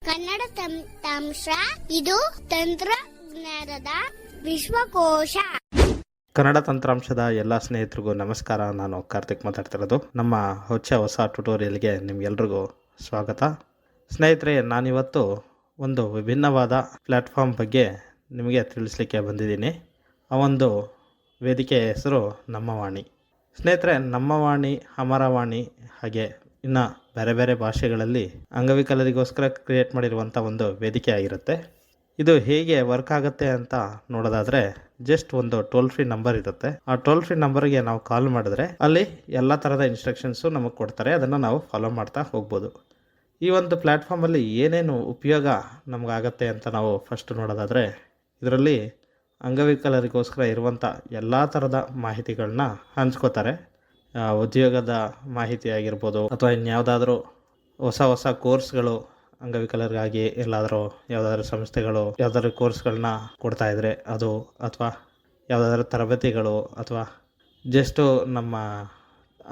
ಕನ್ನಡ ತಂತ್ರಾಂಶ ಇದು ತಂತ್ರಜ್ಞಾನದ ವಿಶ್ವಕೋಶ. ಕನ್ನಡ ತಂತ್ರಾಂಶದ ಎಲ್ಲ ಸ್ನೇಹಿತರಿಗೂ ನಮಸ್ಕಾರ. ನಾನು ಕಾರ್ತಿಕ್ ಮಾತಾಡ್ತಿರೋದು. ನಮ್ಮ ಹೊಸ ಟ್ಯುಟೋರಿಯಲ್ಗೆ ನಿಮ್ಗೆಲ್ರಿಗೂ ಸ್ವಾಗತ. ಸ್ನೇಹಿತರೆ, ನಾನಿವತ್ತು ಒಂದು ವಿಭಿನ್ನವಾದ ಪ್ಲ್ಯಾಟ್ಫಾರ್ಮ್ ಬಗ್ಗೆ ನಿಮಗೆ ತಿಳಿಸ್ಲಿಕ್ಕೆ ಬಂದಿದ್ದೀನಿ. ಆ ಒಂದು ವೇದಿಕೆಯ ಹೆಸರು ನಮ್ಮ ವಾಣಿ. ಸ್ನೇಹಿತರೆ, ನಮ್ಮ ವಾಣಿ, ಅಮರವಾಣಿ ಹಾಗೆ ಇನ್ನು ಬೇರೆ ಬೇರೆ ಭಾಷೆಗಳಲ್ಲಿ ಅಂಗವಿಕಲರಿಗೋಸ್ಕರ ಕ್ರಿಯೇಟ್ ಮಾಡಿರುವಂಥ ಒಂದು ವೇದಿಕೆ ಆಗಿರುತ್ತೆ. ಇದು ಹೇಗೆ ವರ್ಕ್ ಆಗುತ್ತೆ ಅಂತ ನೋಡೋದಾದರೆ, ಜಸ್ಟ್ ಒಂದು ಟೋಲ್ ಫ್ರೀ ನಂಬರ್ ಇರುತ್ತೆ. ಆ ಟೋಲ್ ಫ್ರೀ ನಂಬರ್ಗೆ ನಾವು ಕಾಲ್ ಮಾಡಿದ್ರೆ ಅಲ್ಲಿ ಎಲ್ಲ ಥರದ ಇನ್ಸ್ಟ್ರಕ್ಷನ್ಸು ನಮಗೆ ಕೊಡ್ತಾರೆ. ಅದನ್ನು ನಾವು ಫಾಲೋ ಮಾಡ್ತಾ ಹೋಗ್ಬೋದು. ಈ ಒಂದು ಪ್ಲ್ಯಾಟ್ಫಾರ್ಮಲ್ಲಿ ಏನೇನು ಉಪಯೋಗ ನಮಗಾಗತ್ತೆ ಅಂತ ನಾವು ಫಸ್ಟ್ ನೋಡೋದಾದರೆ, ಇದರಲ್ಲಿ ಅಂಗವಿಕಲರಿಗೋಸ್ಕರ ಇರುವಂಥ ಎಲ್ಲ ಥರದ ಮಾಹಿತಿಗಳನ್ನ ಹಂಚ್ಕೋತಾರೆ. ಉದ್ಯೋಗದ ಮಾಹಿತಿ ಆಗಿರ್ಬೋದು, ಅಥವಾ ಇನ್ಯಾವುದಾದ್ರೂ ಹೊಸ ಕೋರ್ಸ್ಗಳು ಅಂಗವಿಕಲರಿಗಾಗಿ ಯಾವುದಾದ್ರೂ ಸಂಸ್ಥೆಗಳು ಯಾವುದಾದ್ರೂ ಕೋರ್ಸ್ಗಳನ್ನ ಕೊಡ್ತಾಯಿದ್ರೆ ಅದು, ಅಥವಾ ಯಾವುದಾದ್ರೂ ತರಬೇತಿಗಳು, ಅಥವಾ ಜಸ್ಟು ನಮ್ಮ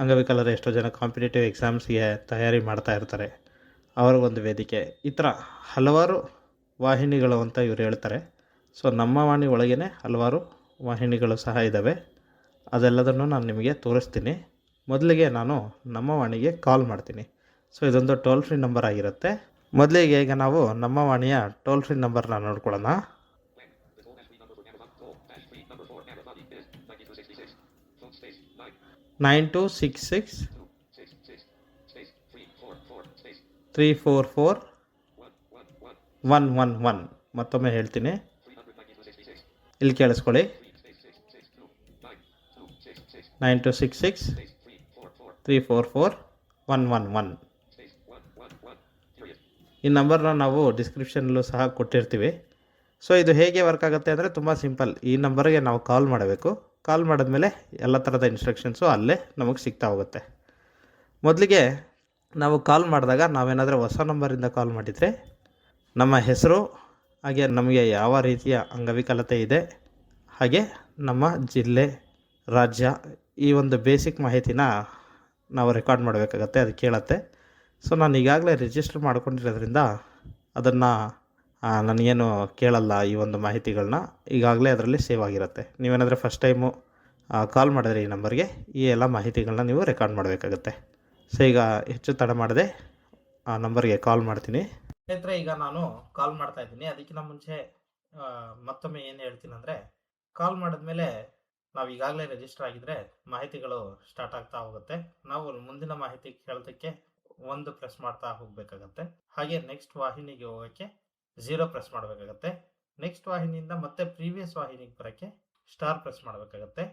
ಅಂಗವಿಕಲರು ಎಷ್ಟೋ ಜನ ಕಾಂಪಿಟೇಟಿವ್ ಎಕ್ಸಾಮ್ಸ್ಗೆ ತಯಾರಿ ಮಾಡ್ತಾ ಇರ್ತಾರೆ, ಅವ್ರಿಗೊಂದು ವೇದಿಕೆ. ಈ ಥರ ಹಲವಾರು ವಾಹಿನಿಗಳು ಅಂತ ಇವರು ಹೇಳ್ತಾರೆ. ಸೊ ನಮ್ಮ ವಾಣಿ ಒಳಗೇ ಹಲವಾರು ವಾಹಿನಿಗಳು ಸಹ ಇದ್ದಾವೆ. ಅದೆಲ್ಲದನ್ನು ನಾನು ನಿಮಗೆ ತೋರಿಸ್ತೀನಿ. ಮೊದಲಿಗೆ ನಾನು ನಮ್ಮ ವಾಣಿಗೆ ಕಾಲ್ ಮಾಡ್ತೀನಿ. ಸೊ ಇದೊಂದು ಟೋಲ್ ಫ್ರೀ ನಂಬರ್ ಆಗಿರುತ್ತೆ. ಮೊದಲಿಗೆ ಈಗ ನಾವು ನಮ್ಮ ವಾಣಿಯ ಟೋಲ್ ಫ್ರೀ ನಂಬರ್ನ ನೋಡ್ಕೊಳ್ಳೋಣ. 9266 344 111. ಮತ್ತೊಮ್ಮೆ ಹೇಳ್ತೀನಿ, ಇಲ್ಲಿ ಕೇಳಿಸ್ಕೊಳ್ಳಿ. 9266 344 111. ಈ ನಂಬರ್ನ ನಾವು ಡಿಸ್ಕ್ರಿಪ್ಷನಲ್ಲೂ ಸಹ ಕೊಟ್ಟಿರ್ತೀವಿ. ಸೊ ಇದು ಹೇಗೆ ವರ್ಕ್ ಆಗುತ್ತೆ ಅಂದರೆ ತುಂಬ ಸಿಂಪಲ್. ಈ ನಂಬರ್ಗೆ ನಾವು ಕಾಲ್ ಮಾಡಬೇಕು. ಕಾಲ್ ಮಾಡಿದ್ಮೇಲೆ ಎಲ್ಲ ಥರದ ಇನ್ಸ್ಟ್ರಕ್ಷನ್ಸು ಅಲ್ಲೇ ನಮಗೆ ಸಿಗ್ತಾ ಹೋಗುತ್ತೆ. ಮೊದಲಿಗೆ ನಾವು ಕಾಲ್ ಮಾಡಿದಾಗ ನಾವೇನಾದರೂ ಹೊಸ ನಂಬರಿಂದ ಕಾಲ್ ಮಾಡಿದರೆ ನಮ್ಮ ಹೆಸರು, ಹಾಗೆ ನಮಗೆ ಯಾವ ರೀತಿಯ ಅಂಗವಿಕಲತೆ ಇದೆ, ಹಾಗೆ ನಮ್ಮ ಜಿಲ್ಲೆ, ರಾಜ್ಯ, ಈ ಒಂದು ಬೇಸಿಕ್ ಮಾಹಿತಿನ ನಾವು ರೆಕಾರ್ಡ್ ಮಾಡಬೇಕಾಗತ್ತೆ. ಅದು ಕೇಳುತ್ತೆ. ಸೊ ನಾನು ಈಗಾಗಲೇ ರಿಜಿಸ್ಟರ್ ಮಾಡ್ಕೊಂಡಿರೋದ್ರಿಂದ ಅದನ್ನು ನನಗೇನು ಕೇಳಲ್ಲ. ಈ ಒಂದು ಮಾಹಿತಿಗಳನ್ನ ಈಗಾಗಲೇ ಅದರಲ್ಲಿ ಸೇವ್ ಆಗಿರುತ್ತೆ. ನೀವೇನಾದರೂ ಫಸ್ಟ್ ಟೈಮು ಕಾಲ್ ಮಾಡಿದ್ರೆ ಈ ನಂಬರ್ಗೆ ಈ ಎಲ್ಲ ಮಾಹಿತಿಗಳನ್ನ ನೀವು ರೆಕಾರ್ಡ್ ಮಾಡಬೇಕಾಗತ್ತೆ. ಸೊ ಈಗ ಹೆಚ್ಚು ತಡ ಮಾಡದೆ ಆ ನಂಬರ್ಗೆ ಕಾಲ್ ಮಾಡ್ತೀನಿ. ಸ್ನೇಹಿತರೆ, ಈಗ ನಾನು ಕಾಲ್ ಮಾಡ್ತಾ ಇದ್ದೀನಿ. ಅದಕ್ಕಿಂತ ಮುಂಚೆ ಮತ್ತೊಮ್ಮೆ ಏನು ಹೇಳ್ತೀನಿ ಅಂದರೆ, ಕಾಲ್ ಮಾಡಿದ್ಮೇಲೆ ನಾವು ಈಗಾಗಲೇ ರಿಜಿಸ್ಟರ್ ಆಗಿದ್ದರೆ ಮಾಹಿತಿಗಳು ಸ್ಟಾರ್ಟ್ ಆಗ್ತಾ ಹೋಗುತ್ತೆ. ನಾವು ಮುಂದಿನ ಮಾಹಿತಿ ಕೇಳೋದಕ್ಕೆ 1 ಪ್ರೆಸ್ ಮಾಡ್ತಾ ಹೋಗಬೇಕಾಗತ್ತೆ. ಹಾಗೆ ನೆಕ್ಸ್ಟ್ ವಾಹಿನಿಗೆ ಹೋಗೋಕ್ಕೆ 0 ಪ್ರೆಸ್ ಮಾಡಬೇಕಾಗತ್ತೆ. ನೆಕ್ಸ್ಟ್ ವಾಹಿನಿಯಿಂದ ಮತ್ತೆ ಪ್ರೀವಿಯಸ್ ವಾಹಿನಿಗೆ ಬರೋಕ್ಕೆ ಸ್ಟಾರ್ ಪ್ರೆಸ್ ಮಾಡಬೇಕಾಗತ್ತೆ.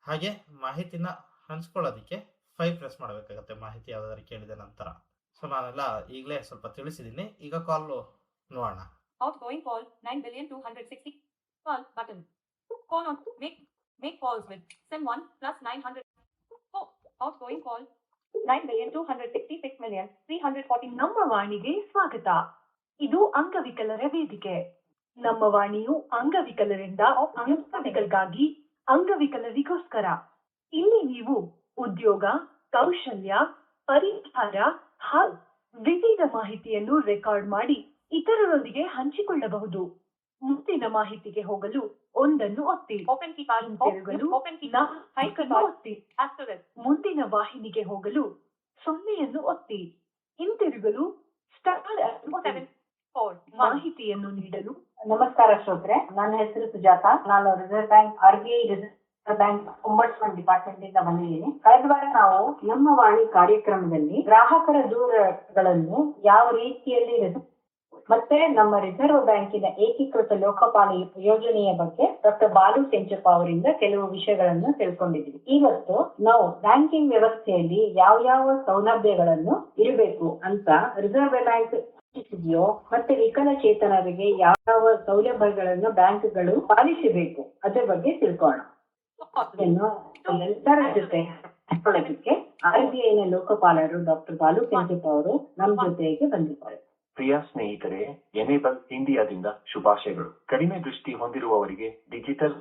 ಹಾಗೆ ಮಾಹಿತಿನ ಹಂಚ್ಕೊಳ್ಳೋದಕ್ಕೆ 5 ಪ್ರೆಸ್ ಮಾಡಬೇಕಾಗತ್ತೆ, ಮಾಹಿತಿ ಯಾವುದಾದ್ರು ಕೇಳಿದ ನಂತರ. ಸೊ ನಾನೆಲ್ಲ ಈಗಲೇ ಸ್ವಲ್ಪ ತಿಳಿಸಿದ್ದೀನಿ. ಈಗ ಕಾಲ್ ನೋಡೋಣ. Outgoing call 9,260,000 call button. Call on make calls with SIM 1 plus 900. Oh, outgoing call 9,266,340. ನಮ್ಮ ವಾಣಿಗೆ ಸ್ವಾಗತ. ಇದು ಅಂಗವಿಕಲರ ವೇದಿಕೆ. ನಮ್ಮ ವಾಣಿಯು ಅಂಗವಿಕಲರಿಂದ ಅಂಗವಿಕಲರಿಗಾಗಿ, ಅಂಗವಿಕಲರಿಗೋಸ್ಕರ. ಇಲ್ಲಿ ನೀವು ಉದ್ಯೋಗ, ಕೌಶಲ್ಯ, ಪರಿಹಾರ ಹಾಗೂ ವಿವಿಧ ಮಾಹಿತಿಯನ್ನು ರೆಕಾರ್ಡ್ ಮಾಡಿ ಇತರರೊಂದಿಗೆ ಹಂಚಿಕೊಳ್ಳಬಹುದು. ಮುಂದಿನ ಮಾಹಿತಿಗೆ ಹೋಗಲು 1 ಒತ್ತಿ. ಹಿಂತಿರುಗಲು 4 ಒತ್ತಿ. ಮುಂದಿನ ವಾಹಿನಿಗೆ ಹೋಗಲು 0 ಒತ್ತಿ. ಹಿಂತಿರುಗಲು *7. ಮಾಹಿತಿಯನ್ನು ನೀಡಲು. ನಮಸ್ಕಾರ ಶ್ರೋತ್ರೆ, ನನ್ನ ಹೆಸರು ಸುಜಾತ. ನಾನು reserve bank RBI reserve bank ಒಂಬಟ್ಸ್ಮನ್ department ಇಂದ ಬಂದಿದ್ದೀನಿ. ಕಳೆದ ವಾರ ನಾವು ನಮ್ಮ ವಾಣಿ ಕಾರ್ಯಕ್ರಮದಲ್ಲಿ ಗ್ರಾಹಕರ ದೂರುಗಳನ್ನು ಯಾವ ರೀತಿಯಲ್ಲಿ ಮತ್ತೆ ನಮ್ಮ ರಿಸರ್ವ್ ಬ್ಯಾಂಕಿನ ಏಕೀಕೃತ ಲೋಕಪಾಲ ಯೋಜನೆಯ ಬಗ್ಗೆ ಡಾಕ್ಟರ್ ಬಾಲು ಕೆಂಚಪ್ಪ ಅವರಿಂದ ಕೆಲವು ವಿಷಯಗಳನ್ನು ತಿಳ್ಕೊಂಡಿದ್ವಿ. ಇವತ್ತು ನಾವು ಬ್ಯಾಂಕಿಂಗ್ ವ್ಯವಸ್ಥೆಯಲ್ಲಿ ಯಾವ ಸೌಲಭ್ಯಗಳನ್ನು ಇರಬೇಕು ಅಂತ ರಿಸರ್ವ್ ಬ್ಯಾಂಕ್ ಇದೆಯೋ, ಮತ್ತೆ ವಿಕಲಚೇತನರಿಗೆ ಯಾವ ಸೌಲಭ್ಯಗಳನ್ನು ಬ್ಯಾಂಕ್ಗಳು ಪಾಲಿಸಬೇಕು ಅದರ ಬಗ್ಗೆ ತಿಳ್ಕೋಣ. ಎಲ್ಲರ ಜೊತೆ ಹಂಚಿಕೊಳ್ಳೋದಕ್ಕೆ RBIನ ಲೋಕಪಾಲರು ಡಾಕ್ಟರ್ ಬಾಲು ಕೆಂಚಪ್ಪ ಅವರು ನಮ್ಮ ಜೊತೆಗೆ ಬಂದಿದ್ದಾರೆ. ಪ್ರಿಯ ಸ್ನೇಹಿತರೆ, ಎನೇಬಲ್ ಇಂಡಿಯಾದಿಂದ ಶುಭಾಶಯಗಳು. ಕಡಿಮೆ ದೃಷ್ಟಿ ಹೊಂದಿರುವವರಿಗೆ ಡಿಜಿಟಲ್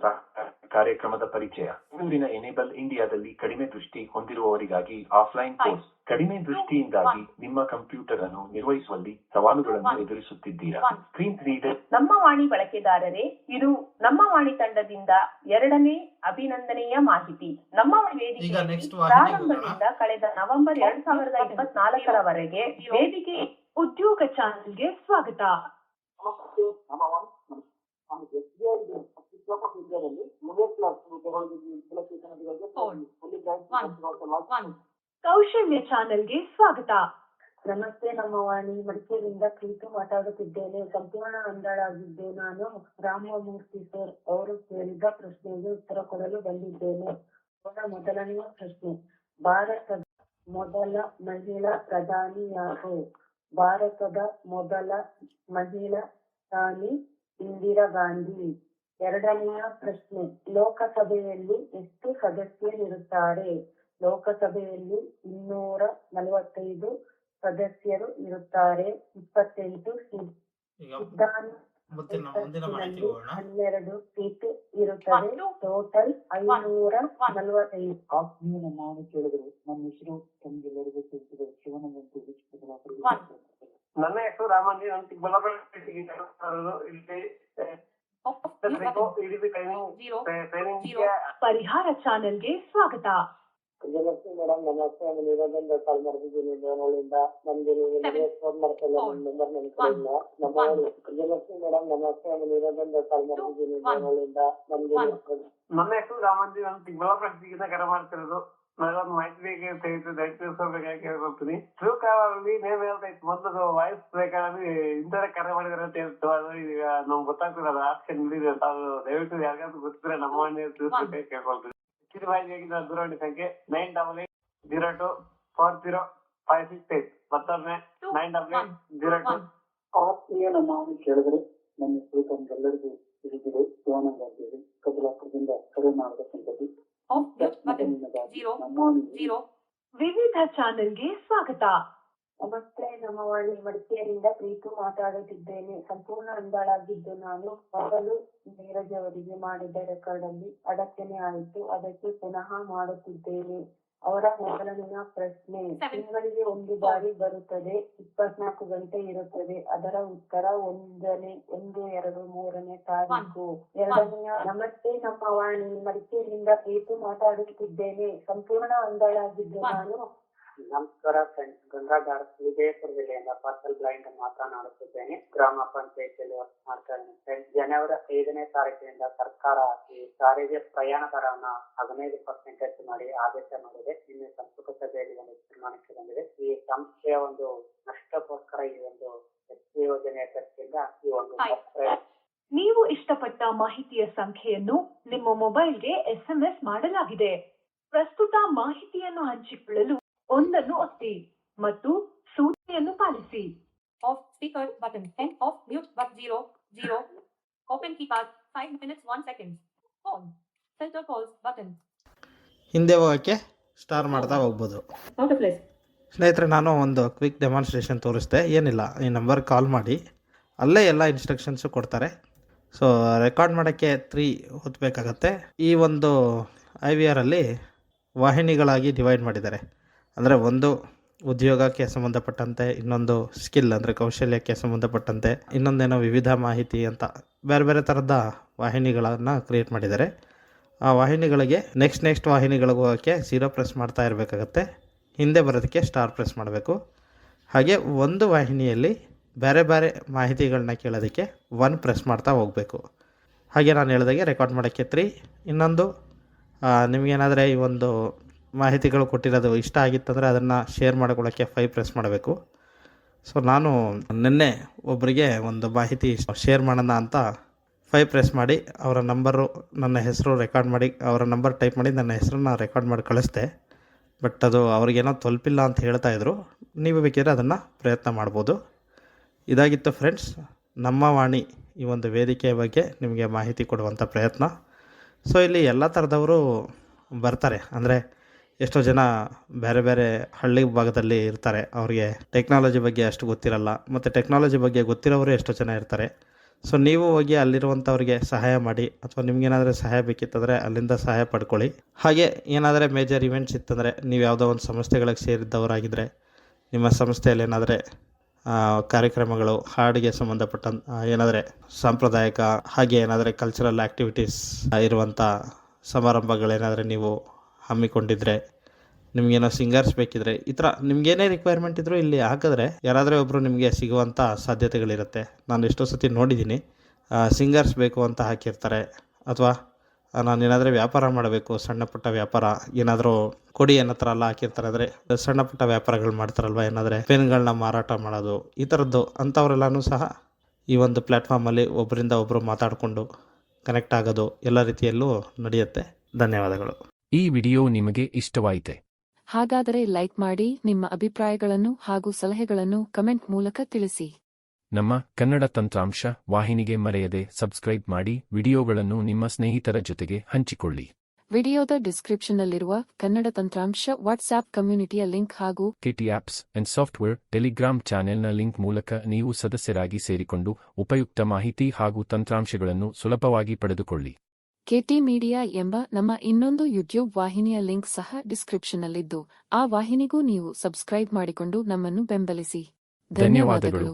ಕಾರ್ಯಕ್ರಮದ ಪರಿಚಯ. ಬೆಂಗಳೂರಿನ ಎನೇಬಲ್ ಇಂಡಿಯಾದಲ್ಲಿ ಕಡಿಮೆ ದೃಷ್ಟಿ ಹೊಂದಿರುವವರಿಗಾಗಿ ಆಫ್ಲೈನ್ ಕೋರ್ಸ್. ಕಡಿಮೆ ದೃಷ್ಟಿಯಿಂದಾಗಿ ನಿಮ್ಮ ಕಂಪ್ಯೂಟರ್ ಅನ್ನು ನಿರ್ವಹಿಸುವಲ್ಲಿ ಸವಾಲುಗಳನ್ನು ಎದುರಿಸುತ್ತಿದ್ದೀರಾ? Screen reader. ನಮ್ಮ ವಾಣಿ ಬಳಕೆದಾರರೇ, ಇದು ನಮ್ಮ ವಾಣಿ ತಂಡದಿಂದ ಎರಡನೇ ಅಭಿನಂದನೆಯ ಮಾಹಿತಿ. ನಮ್ಮ ಈಗ next ವೇದಿಕೆ ವಾಹಿನಿಗೆ ಪ್ರಾರಂಭದಿಂದ ಕಳೆದ ನವೆಂಬರ್ 2024 ವೇದಿಕೆ ಉದ್ಯೋಗ ಚಾನೆಲ್ಗೆ ಸ್ವಾಗತ. ಕೌಶಲ್ಯ ಚಾನೆಲ್ಗೆ ಸ್ವಾಗತ. ನಮಸ್ತೆ, ನಮ್ಮ ವಾಣಿ ಮಡಿಕೇರಿಯಿಂದ ಪ್ರೀತು ಮಾತಾಡುತ್ತಿದ್ದೇನೆ. ಸಂಪೂರ್ಣ ಅಂಧಳಾಗಿದ್ದೆ. ನಾನು ರಾಮಮೂರ್ತಿ ಸರ್ ಅವರು ಕೇಳಿದ ಪ್ರಶ್ನೆಗೆ ಉತ್ತರ ಕೊಡಲು ಬಂದಿದ್ದೇನೆ. ಅವರ ಮೊದಲನೆಯ ಪ್ರಶ್ನೆ, ಭಾರತದ ಮೊದಲ ಮಹಿಳಾ ಪ್ರಧಾನಿ ಯಾರು? ಭಾರತದ ಮೊದಲ ಮಹಿಳಾ ಪ್ರಧಾನಿ ಇಂದಿರಾ ಗಾಂಧಿ. ಎರಡನೆಯ ಪ್ರಶ್ನೆ, ಲೋಕಸಭೆಯಲ್ಲಿ ಎಷ್ಟು ಸದಸ್ಯರಿರುತ್ತಾರೆ? ಲೋಕಸಭೆಯಲ್ಲಿ 245 ಸದಸ್ಯರು ಇರುತ್ತಾರೆ. 28 ಸೀಟ್. ಮುಂದಿನ ಮಾಹಿತಿ ಹೋಗೋಣ. 12 ಸೀಟ್ ಇರುತ್ತದೆ. ಟೋಟಲ್ 545. ಆತ್ಮೀಯ ನಾನು ಕೇಳಿದ್ರು. ನನ್ನ ಹೆಸರು ತಮಗೆಲ್ಲರಿಗೂ ತಿಳಿಸಿದೆ. ಶಿವನಂತ. ನನ್ನ ಹೆಸರು ರಾಮಂಜಿ. ನಾನು ಚಿಕ್ಕಬಳ್ಳಾಪುರ ಪರಿಹಾರ ಚಾನೆಲ್ಗೆ ಸ್ವಾಗತ. ಗಜಲಕ್ಷ್ಮಿ ಮೇಡಮ್ ನಮಸ್ತೆ. ನಾನು ನಿರೋಧನ ಕಾಲ್ ಮಾಡಿದ್ದೀನಿ ದೇವನಹಳ್ಳಿಯಿಂದ. ನಮ್ಗೆ ಫೋನ್ ಮಾಡ್ತಿಲ್ಲ, ನನ್ನ ನಂಬರ್ ನೆನಪಿಲ್ಲ. ಗಜಲಕ್ಷ್ಮಿ ಮೇಡಮ್ ನಮಸ್ತೆ. ನಾನು ನಿರೋಧನ ಕಾಲ್ ಮಾಡಿದ್ದೀನಿ ದೇವನಹಳ್ಳಿಯಿಂದ. ನಮ್ಗೆ ನನ್ನ ಹೆಸರು ರಾಮಂಜಿ. ನಾನು ಚಿಕ್ಕಬಳ್ಳಾಪುರ ಕರೆ ಮಾಡ್ತಿರೋದು. ನಾನೊಂದು ಮಾಹಿತಿ ಬೇಕಾಗಿತ್ತು, ದಯವಿಟ್ಟು ಕೇಳ್ಕೊಳ್ತೀನಿ. ಟ್ರೂ ಕಾಲಲ್ಲಿ ನೇಮ್ ಹೇಳ್ತಾ ಇತ್ತು, ಮೊದಲು ವಾಯ್ಸ್ ಬೇಕಾದ್ರೆ ಇಂಥವ್ರೆ ಕರೆ ಮಾಡಿದಾರೆ ಅಂತ ಹೇಳ್ತು. ಅದು ಈಗ ನಮ್ಗೆ ಗೊತ್ತಾಗ್ತಿರಲ್ಲ, ಆಪ್ಷನ್ ಇಲ್ಲಿದೆ ಅಂತ. ಅದು ದಯವಿಟ್ಟು ಯಾರಿಗಾದ್ರು ಗೊತ್ತಿದ್ರೆ ನಮ್ಮ ಮನೆ ಕೇಳ್ಕೊಳ್ತೀನಿ. ಹೆಚ್ಚಿನ ಮಾಹಿತಿಯಾಗಿದ್ದ ದೂರವಾಣಿ ಸಂಖ್ಯೆ 9802404568. ಮತ್ತೊಮ್ಮೆ 9802. ಆತ್ಮೀಯ ನಮ್ಮ ಕೇಳಿದ್ರೆ. ನನ್ನ ಹೆಸರು ತಮಗೆಲ್ಲರಿಗೂ ತಿಳಿದಿದೆ. ಶಿವಾನಂದ ಅಂತೇಳಿ ಕಬಲಾಪುರದಿಂದ ಕರೆ ಮಾಡಬೇಕಂತದ್ದು. ವಿವಿಧ ಚಾನೆಲ್ಗೆ ಸ್ವಾಗತ. ನಮಸ್ತೆ, ನಮ್ಮ ವಾಣಿ ಮಡಿಕೇರಿಯಿಂದ ಪ್ರೀತು ಮಾತಾಡುತ್ತಿದ್ದೇನೆ. ಸಂಪೂರ್ಣ ಅಂಧಳಾಗಿದ್ದು ನಾನು ಮೊದಲು ನೀರಜ್ ಅವರಿಗೆ ಮಾಡಿದ ರೆಕಾರ್ಡ್ ಅಲ್ಲಿ ಅಡಚಣೆ ಆಯಿತು. ಅದಕ್ಕೆ ಪುನಃ ಮಾಡುತ್ತಿದ್ದೇನೆ. ಅವರ ಮೊದಲನೆಯ ಪ್ರಶ್ನೆ, ತಿಂಗಳಿಗೆ ಒಂದು ಬಾರಿ ಬರುತ್ತದೆ, 24 ಗಂಟೆ ಇರುತ್ತದೆ. ಅದರ ಉತ್ತರ 1, 2, 3ನೇ ತಾರೀಕು. ಎರಡನೆಯ, ನಮಸ್ತೆ, ನಮ್ಮ ವಾಣಿ ಮಡಿಕೇರಿಯಿಂದ ಪ್ರೀತು ಮಾತಾಡುತ್ತಿದ್ದೇನೆ. ಸಂಪೂರ್ಣ ಅಂಧಳಾಗಿದ್ದು ನಾನು. ನಮಸ್ಕಾರ ಫ್ರೆಂಡ್ಸ್, ಗಂಗಾಧರ್ ವಿಜಯಪುರ ಜಿಲ್ಲೆಯಿಂದ ಪಾರ್ಸಲ್ ಬ್ಲೈಂಡ್ ಮಾತನಾಡುತ್ತಿದ್ದೇನೆ. ಗ್ರಾಮ ಪಂಚಾಯತಿಯಲ್ಲಿ ವರ್ಕ್ ಮಾಡ್ತಾ ಇದ್ದೇನೆ. ಜನವರಿ 5ನೇ ತಾರೀಕಿನಿಂದ ಸರ್ಕಾರ ಈ ಸಾರಿಗೆ ಪ್ರಯಾಣ ದರವನ್ನು 15% ಮಾಡಿ ಆದೇಶ ಮಾಡಿದೆ. ನಿನ್ನೆ ಸಂಪುಟ ಸಭೆಯಲ್ಲಿ ಒಂದು ತೀರ್ಮಾನಕ್ಕೆ ಬಂದಿದೆ. ಈ ಸಂಸ್ಥೆಯ ಒಂದು ನಷ್ಟಕ್ಕೋಸ್ಕರ ಈ ಒಂದು ಎಸ್ಪಿ ಯೋಜನೆಯ ಚರ್ಚೆಯಿಂದ ಈ ಒಂದು ನೀವು ಇಷ್ಟಪಟ್ಟ ಮಾಹಿತಿಯ ಸಂಖ್ಯೆಯನ್ನು ನಿಮ್ಮ ಮೊಬೈಲ್ಗೆ SMS ಮಾಡಲಾಗಿದೆ. ಪ್ರಸ್ತುತ ಮಾಹಿತಿಯನ್ನು ಹಂಚಿಕೊಳ್ಳಲು 1 ಒತ್ತಿ ಮತ್ತು ಸೂಚನೆಯನ್ನು policy. Off speaker button. End off mute but 0. Open keypad 5 minutes 1 second. On. Filter pause button. ಹಿಂದೆ ಹೋಗೋಕ್ಕೆ ಸ್ಟಾರ್ ಮಾಡ್ತಾ ಹೋಗ್ಬೋದು. Out of list. ಸ್ನೇಹಿತರೆ, ನಾನು ಒಂದು ಕ್ವಿಕ್ ಡೆಮಾನ್ಸ್ಟ್ರೇಷನ್ ತೋರಿಸ್ದೆ. ಏನಿಲ್ಲ, ಈ ನಂಬರ್ ಕಾಲ್ ಮಾಡಿ ಅಲ್ಲೇ ಎಲ್ಲ ಇನ್ಸ್ಟ್ರಕ್ಷನ್ಸು ಕೊಡ್ತಾರೆ. ಸೊ ರೆಕಾರ್ಡ್ ಮಾಡೋಕ್ಕೆ 3 ಹೊತ್ತಬೇಕಾಗತ್ತೆ. ಈ ಒಂದು IVRಲ್ಲಿ ವಾಹಿನಿಗಳಾಗಿ ಡಿವೈಡ್ ಮಾಡಿದ್ದಾರೆ. ಅಂದರೆ ಒಂದು ಉದ್ಯೋಗಕ್ಕೆ ಸಂಬಂಧಪಟ್ಟಂತೆ, ಇನ್ನೊಂದು ಸ್ಕಿಲ್ ಅಂದರೆ ಕೌಶಲ್ಯಕ್ಕೆ ಸಂಬಂಧಪಟ್ಟಂತೆ, ಇನ್ನೊಂದೇನೋ ವಿವಿಧ ಮಾಹಿತಿ ಅಂತ ಬೇರೆ ಬೇರೆ ಥರದ ವಾಹಿನಿಗಳನ್ನು ಕ್ರಿಯೇಟ್ ಮಾಡಿದ್ದಾರೆ. ಆ ವಾಹಿನಿಗಳಿಗೆ ನೆಕ್ಸ್ಟ್ ವಾಹಿನಿಗಳಿಗೆ ಹೋಗೋಕ್ಕೆ 0 ಪ್ರೆಸ್ ಮಾಡ್ತಾ ಇರಬೇಕಾಗತ್ತೆ. ಹಿಂದೆ ಬರೋದಕ್ಕೆ ಸ್ಟಾರ್ ಪ್ರೆಸ್ ಮಾಡಬೇಕು. ಹಾಗೆ ಒಂದು ವಾಹಿನಿಯಲ್ಲಿ ಬೇರೆ ಬೇರೆ ಮಾಹಿತಿಗಳನ್ನ ಕೇಳೋದಕ್ಕೆ 1 ಪ್ರೆಸ್ ಮಾಡ್ತಾ ಹೋಗಬೇಕು. ಹಾಗೆ ನಾನು ಹೇಳಿದಾಗೆ ರೆಕಾರ್ಡ್ ಮಾಡೋಕ್ಕೆ 3. ಇನ್ನೊಂದು, ನಿಮಗೇನಾದರೆ ಈ ಒಂದು ಮಾಹಿತಿಗಳು ಕೊಟ್ಟಿರೋದು ಇಷ್ಟ ಆಗಿತ್ತಂದರೆ ಅದನ್ನು ಶೇರ್ ಮಾಡ್ಕೊಳ್ಳೋಕ್ಕೆ 5 ಪ್ರೆಸ್ ಮಾಡಬೇಕು. ಸೊ ನಾನು ನಿನ್ನೆ ಒಬ್ಬರಿಗೆ ಒಂದು ಮಾಹಿತಿ ಶೇರ್ ಮಾಡೋಣ ಅಂತ 5 ಪ್ರೆಸ್ ಮಾಡಿ ಅವರ ನಂಬರು, ನನ್ನ ಹೆಸರು ರೆಕಾರ್ಡ್ ಮಾಡಿ, ಅವರ ನಂಬರ್ ಟೈಪ್ ಮಾಡಿ ನನ್ನ ಹೆಸರನ್ನ ರೆಕಾರ್ಡ್ ಮಾಡಿ ಕಳಿಸ್ದೆ. ಬಟ್ ಅದು ಅವ್ರಿಗೇನೋ ತಲುಪಿಲ್ಲ ಅಂತ ಹೇಳ್ತಾಯಿದ್ರು. ನೀವು ಬೇಕಿದ್ರೆ ಅದನ್ನು ಪ್ರಯತ್ನ ಮಾಡ್ಬೋದು. ಇದಾಗಿತ್ತು ಫ್ರೆಂಡ್ಸ್, ನಮ್ಮ ವಾಣಿ ಈ ಒಂದು ವೇದಿಕೆಯ ಬಗ್ಗೆ ನಿಮಗೆ ಮಾಹಿತಿ ಕೊಡುವಂಥ ಪ್ರಯತ್ನ. ಸೊ ಇಲ್ಲಿ ಎಲ್ಲ ಥರದವರು ಬರ್ತಾರೆ. ಅಂದರೆ ಎಷ್ಟೋ ಜನ ಬೇರೆ ಬೇರೆ ಹಳ್ಳಿ ಭಾಗದಲ್ಲಿ ಇರ್ತಾರೆ, ಅವ್ರಿಗೆ ಟೆಕ್ನಾಲಜಿ ಬಗ್ಗೆ ಅಷ್ಟು ಗೊತ್ತಿರಲ್ಲ. ಮತ್ತು ಟೆಕ್ನಾಲಜಿ ಬಗ್ಗೆ ಗೊತ್ತಿರೋರು ಎಷ್ಟೋ ಜನ ಇರ್ತಾರೆ. ಸೊ ನೀವು ಹೋಗಿ ಅಲ್ಲಿರುವಂಥವ್ರಿಗೆ ಸಹಾಯ ಮಾಡಿ, ಅಥವಾ ನಿಮ್ಗೇನಾದರೂ ಸಹಾಯ ಬೇಕಿತ್ತಂದರೆ ಅಲ್ಲಿಂದ ಸಹಾಯ ಪಡ್ಕೊಳ್ಳಿ. ಹಾಗೆ ಏನಾದರೆ ಮೇಜರ್ ಇವೆಂಟ್ಸ್ ಇತ್ತಂದರೆ, ನೀವು ಯಾವುದೋ ಒಂದು ಸಂಸ್ಥೆಗಳಿಗೆ ಸೇರಿದ್ದವರಾಗಿದ್ದರೆ, ನಿಮ್ಮ ಸಂಸ್ಥೆಯಲ್ಲಿ ಏನಾದರೆ ಕಾರ್ಯಕ್ರಮಗಳು, ಹಾಡಿಗೆ ಸಂಬಂಧಪಟ್ಟ ಏನಾದರೆ ಸಾಂಪ್ರದಾಯಿಕ ಹಾಗೆ ಏನಾದರೆ ಕಲ್ಚರಲ್ ಆ್ಯಕ್ಟಿವಿಟೀಸ್ ಇರುವಂಥ ಸಮಾರಂಭಗಳೇನಾದರೆ ನೀವು ಹಮ್ಮಿಕೊಂಡಿದ್ರೆ, ನಿಮಗೇನೋ ಸಿಂಗರ್ಸ್ ಬೇಕಿದ್ರೆ, ಈ ಥರ ನಿಮ್ಗೇನೇ ರಿಕ್ವೈರ್ಮೆಂಟ್ ಇದ್ದರೂ ಇಲ್ಲಿ ಹಾಕಿದ್ರೆ ಯಾರಾದರೂ ಒಬ್ಬರು ನಿಮಗೆ ಸಿಗುವಂಥ ಸಾಧ್ಯತೆಗಳಿರುತ್ತೆ. ನಾನು ಎಷ್ಟೋ ಸತಿ ನೋಡಿದ್ದೀನಿ, ಸಿಂಗರ್ಸ್ ಬೇಕು ಅಂತ ಹಾಕಿರ್ತಾರೆ, ಅಥವಾ ನಾನೇನಾದರೂ ವ್ಯಾಪಾರ ಮಾಡಬೇಕು, ಸಣ್ಣ ಪುಟ್ಟ ವ್ಯಾಪಾರ, ಏನಾದರೂ ಕೊಡಿ ಅನ್ನೋ ಥರ ಎಲ್ಲ ಹಾಕಿರ್ತಾರೆ. ಅಂದರೆ ಸಣ್ಣ ಪುಟ್ಟ ವ್ಯಾಪಾರಗಳು ಮಾಡ್ತಾರಲ್ವ, ಏನಾದರೆ ಪೆನ್ಗಳನ್ನ ಮಾರಾಟ ಮಾಡೋದು, ಈ ಥರದ್ದು ಅಂಥವರೆಲ್ಲನೂ ಸಹ ಈ ಒಂದು ಪ್ಲ್ಯಾಟ್ಫಾರ್ಮಲ್ಲಿ ಒಬ್ಬರಿಂದ ಒಬ್ಬರು ಮಾತಾಡಿಕೊಂಡು ಕನೆಕ್ಟ್ ಆಗೋದು ಎಲ್ಲ ರೀತಿಯಲ್ಲೂ ನಡೆಯುತ್ತೆ. ಧನ್ಯವಾದಗಳು. ಈ ವಿಡಿಯೋ ನಿಮಗೆ ಇಷ್ಟವಾಯಿತೆ? ಹಾಗಾದರೆ ಲೈಕ್ ಮಾಡಿ, ನಿಮ್ಮ ಅಭಿಪ್ರಾಯಗಳನ್ನು ಹಾಗೂ ಸಲಹೆಗಳನ್ನು ಕಮೆಂಟ್ ಮೂಲಕ ತಿಳಿಸಿ. ನಮ್ಮ ಕನ್ನಡ ತಂತ್ರಾಂಶ ವಾಹಿನಿಗೆ ಮರೆಯದೆ ಸಬ್ಸ್ಕ್ರೈಬ್ ಮಾಡಿ, ವಿಡಿಯೋಗಳನ್ನು ನಿಮ್ಮ ಸ್ನೇಹಿತರ ಜೊತೆಗೆ ಹಂಚಿಕೊಳ್ಳಿ. ವಿಡಿಯೋದ ಡಿಸ್ಕ್ರಿಪ್ಷನ್ನಲ್ಲಿರುವ ಕನ್ನಡ ತಂತ್ರಾಂಶ ವಾಟ್ಸ್ಆಪ್ ಕಮ್ಯುನಿಟಿಯ ಲಿಂಕ್ ಹಾಗೂ KT apps and software Telegram ಚಾನೆಲ್ನ ಲಿಂಕ್ ಮೂಲಕ ನೀವು ಸದಸ್ಯರಾಗಿ ಸೇರಿಕೊಂಡು ಉಪಯುಕ್ತ ಮಾಹಿತಿ ಹಾಗೂ ತಂತ್ರಾಂಶಗಳನ್ನು ಸುಲಭವಾಗಿ ಪಡೆದುಕೊಳ್ಳಿ. ಕೆಟಿ ಮೀಡಿಯಾ ಎಂಬ ನಮ್ಮ ಇನ್ನೊಂದು ಯೂಟ್ಯೂಬ್ ವಾಹಿನಿಯ ಲಿಂಕ್ ಸಹ ಡಿಸ್ಕ್ರಿಪ್ಷನ್ನಲ್ಲಿದ್ದು, ಆ ವಾಹಿನಿಗೂ ನೀವು ಸಬ್ಸ್ಕ್ರೈಬ್ ಮಾಡಿಕೊಂಡು ನಮ್ಮನ್ನು ಬೆಂಬಲಿಸಿ. ಧನ್ಯವಾದಗಳು.